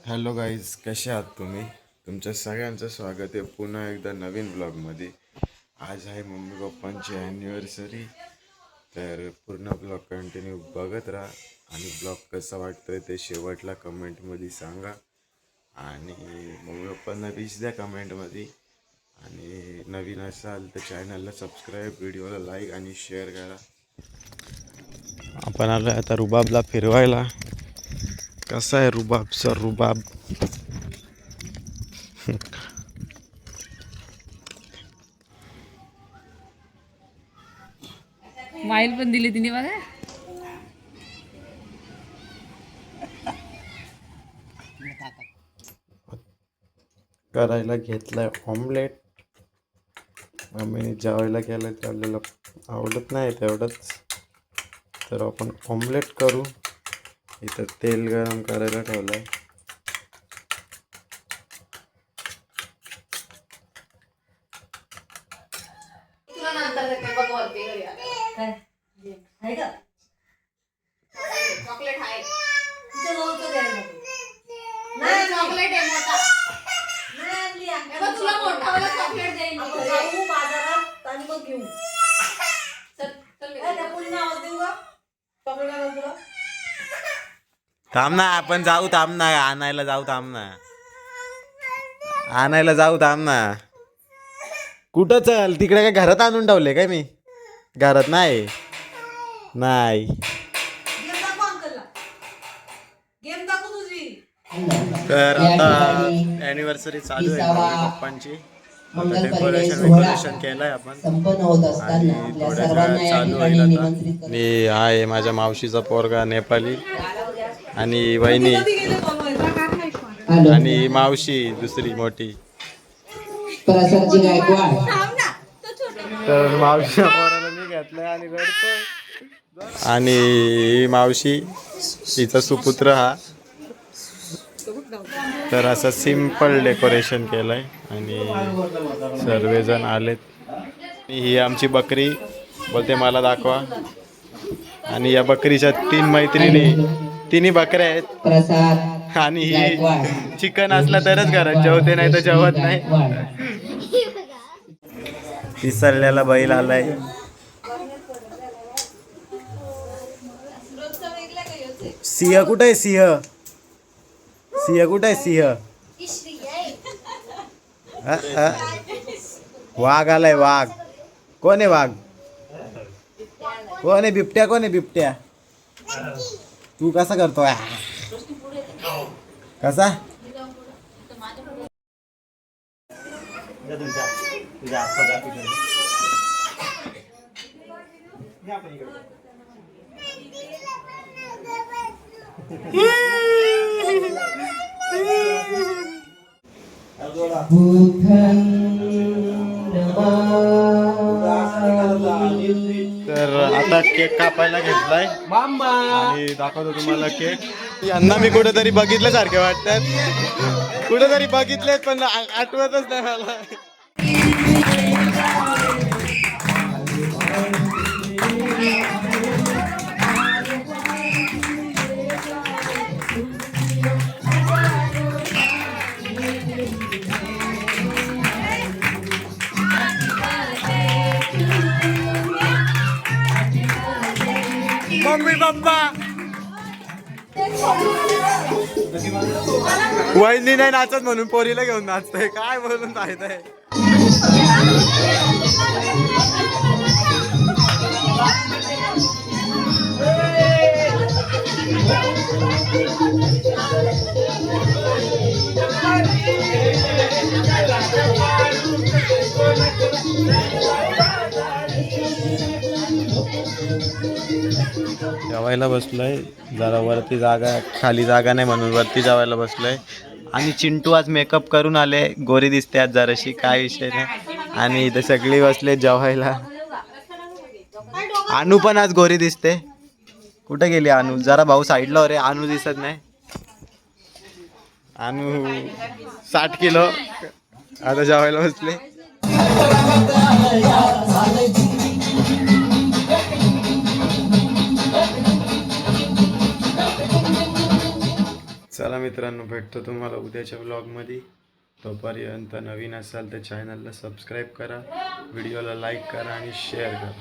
Hello guys, कसे आहात तुम्ही? तुमच्या सगळ्यांचं स्वागत आहे पुन्हा एकदा नवीन ब्लॉगमध्ये. आज आहे मम्मी पप्पांची ॲनिव्हर्सरी, तर पूर्ण ब्लॉग कंटिन्यू बघत राहा आणि ब्लॉग कसा वाटतोय ते शेवटला कमेंटमध्ये सांगा. आणि मम्मी पप्पांना विश द्या कमेंटमध्ये. आणि नवीन असाल तर चॅनलला सबस्क्राईब, व्हिडिओला लाईक आणि शेअर करा. आपण आलो आता रुबाबला फिरवायला. कसा आहे रुबाबचा रुबाब? माईल पण दिली तिने बघा. करायला घेतलाय ऑमलेट. मम्मीने जेवायला केलं ते आपल्याला आवडत नाही तेवढंच, तर आपण ऑमलेट करू. इथं तेल गरम करायला ठेवलंय. चॉकलेट आहे. नाही चॉकलेट आहे मोठा. तुला मोठा वाला चॉकलेट देईन. जाऊ बाजारात आणि मग घेऊ. चल चल त्या पुढे आवाज देऊ का? चॉकलेट आणून तुला. थांब ना, आपण जाऊ. थांब ना, आणायला जाऊ. थांब ना, आणायला जाऊ. थांब ना. कुठं चल? तिकडे काय घरात आणून ठेवले काय मी? घरात नाही. नाही गेम दाखव तुझी. तर आता ॲनिव्हर्सरी चालू आहे मम्मी पप्पांची. डेकोरेशन केलंय आपण संपन्न होत असताना आपल्या सर्वांना या ठिकाणी निमंत्रित करतो. मी आहे, माझ्या मावशीचा पोरगा नेपाली आणि वहिनी आणि मावशी दुसरी मोठी. प्रसादची गायकवाड तर मावशीच्या पोराला मी घेतलंय आणि रडतोय. आणि मावशी तिचा सुपुत्र हा. तर असं सिम्पल डेकोरेशन केलंय आणि सर्वजण आलेत. ही आमची बकरी बोलते मला दाखवा. आणि या बकरीच्या 3 मैत्रिणी, तिन्ही बकऱ्या आहेत. प्रसाद आणि ही चिकन असला तरच घरात जेवते, नाही तर जेवत नाही. पिसरलेला बैल आलाय. सिंह कुठे आहे? सिंह कुठे आहे? सिंह वाघ आलाय. वाघ कोण आहे? वाघ कोण आहे? बिबट्या कोण आहे? बिबट्या तू कसा करतोय? कसा? तर आता केक कापायला घेतलाय आणि दाखवतो तुम्हाला केक. यांना मी कुठेतरी बघितल्यासारखे वाटतात. कुठेतरी बघितलेत पण आठवतच नाही मला. मम्मी पप्पा वहिनी नाही नाचत म्हणून पोरीला घेऊन नाचतंय. काय बोलून फायदा? जेवायला बसलोय. जरा वरती जागा, खाली जागा नाही म्हणून वरती जेवायला बसलोय. आणि चिंटू आज मेकअप करून आले, गोरी दिसते आज जराशी, काय विषय नाही. आणि इथे सगळी बसले जेवायला. अनु पण आज गोरी दिसते. कुठे गेली अनु? जरा भाऊ साईडला हो रे, अनु दिसत नाही. अनु 60 किलो आता जेवायला बसले. चला चला मित्रांनो, भेटतो तुम्हाला उद्याच्या व्लॉगमध्ये. तोपर्यंत नवीन असाल तर चॅनलला सबस्क्राईब करा, व्हिडिओला लाईक करा आणि शेअर करा.